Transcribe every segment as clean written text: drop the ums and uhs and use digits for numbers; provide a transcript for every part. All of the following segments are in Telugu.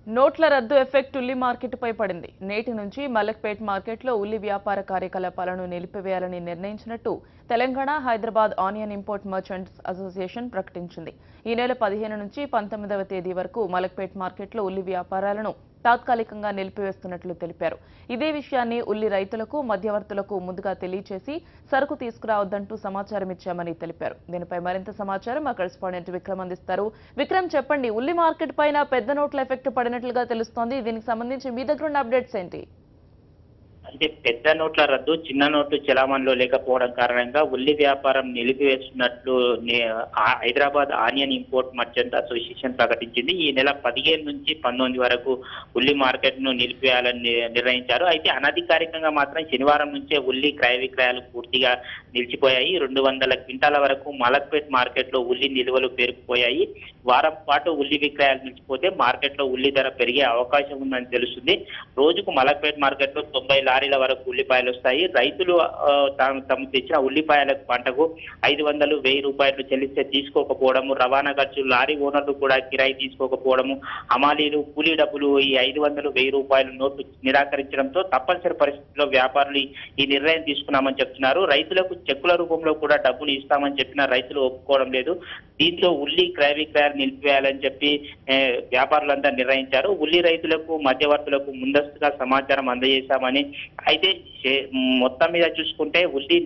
నోట్ల రద్దు ఎఫెక్ట్ ఉల్లి మార్కెట్పై పడింది. నేటి నుంచి మలక్పేట్ మార్కెట్లో ఉల్లి వ్యాపార కార్యకలాపాలను నిలిపివేయాలని నిర్ణయించినట్టు Telangana Hyderabad onion import merchants association ప్రకటించింది. ఈ నెల 15 నుంచి 19వ తేదీ వరకు మలక్పేట్ మార్కెట్లో ఉల్లి వ్యాపారాలను తాత్కాలికంగా నిలిపివేస్తున్నట్లు తెలిపారు. ఇదే విషయాన్ని ఉల్లి రైతులకు, మధ్యవర్తులకు ముందుగా తెలియజేసి సరుకు తీసుకురావద్దంటూ సమాచారం ఇచ్చామని తెలిపారు. దీనిపై మరింత సమాచారం మా కరెస్పాండెంట్ విక్రమ్ అందిస్తారు. విక్రమ్, చెప్పండి, ఉల్లి మార్కెట్ పైన పెద్ద నోట్ల ఎఫెక్ట్ పడినట్లుగా తెలుస్తోంది. దీనికి సంబంధించి మీ దగ్గర ఉన్న అప్డేట్స్ ఏంటి? అంటే పెద్ద నోట్ల రద్దు చిన్న నోట్లు చలామణిలో లేకపోవడం కారణంగా ఉల్లి వ్యాపారం నిలిపివేస్తున్నట్లు Hyderabad onion import merchant association ప్రకటించింది. ఈ నెల 15 నుంచి 19 వరకు ఉల్లి మార్కెట్ ను నిలిపివేయాలని నిర్ణయించారు. అయితే అనధికారికంగా మాత్రం శనివారం నుంచే ఉల్లి క్రయ విక్రయాలు పూర్తిగా నిలిచిపోయాయి. 200 క్వింటాల వరకు మలక్పేట్ మార్కెట్ లో ఉల్లి నిల్వలు పేరుకుపోయాయి. వారం పాటు ఉల్లి విక్రయాలు నిలిచిపోతే మార్కెట్ లో ఉల్లి ధర పెరిగే అవకాశం ఉందని తెలుస్తుంది. రోజుకు మలక్పేట్ మార్కెట్ లో 90 లారీల వరకు ఉల్లిపాయలు వస్తాయి. రైతులు తమ తెచ్చిన ఉల్లిపాయలకు పంటకు 500, 1000 రూపాయలు చెల్లిస్తే తీసుకోకపోవడము, రవాణా ఖర్చు, లారీ ఓనర్లు కూడా కిరాయి తీసుకోకపోవడము, హమాలీలు కూలీ డబ్బులు ఈ 500, 1000 రూపాయలు నోట్లు నిరాకరించడంతో తప్పనిసరి పరిస్థితుల్లో వ్యాపారులు ఈ నిర్ణయం తీసుకున్నామని చెప్తున్నారు. రైతులకు చెక్కుల రూపంలో కూడా డబ్బులు ఇస్తామని చెప్పిన రైతులు ఒప్పుకోవడం లేదు. దీంతో ఉల్లి క్రయ విక్రయాలు నిలిపివేయాలని చెప్పి వ్యాపారులంతా నిర్ణయించారు. ఉల్లి రైతులకు, మధ్యవర్తులకు ముందస్తుగా సమాచారం అందజేశామని, అయితే మొత్తం మీద చూసుకుంటే ఉల్లి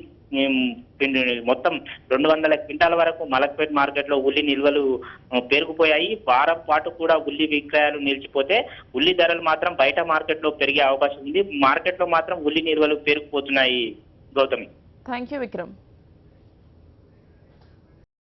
మొత్తం 200 క్వింటాల వరకు మలక్పేట్ మార్కెట్ లో ఉల్లి నిల్వలు పేరుకుపోయాయి. వారం పాటు కూడా ఉల్లి విక్రయాలు నిలిచిపోతే ఉల్లి ధరలు మాత్రం బయట మార్కెట్ లో పెరిగే అవకాశం ఉంది. మార్కెట్ లో మాత్రం ఉల్లి నిల్వలు పేరుకుపోతున్నాయి. గౌతమి. Thank you Vikram.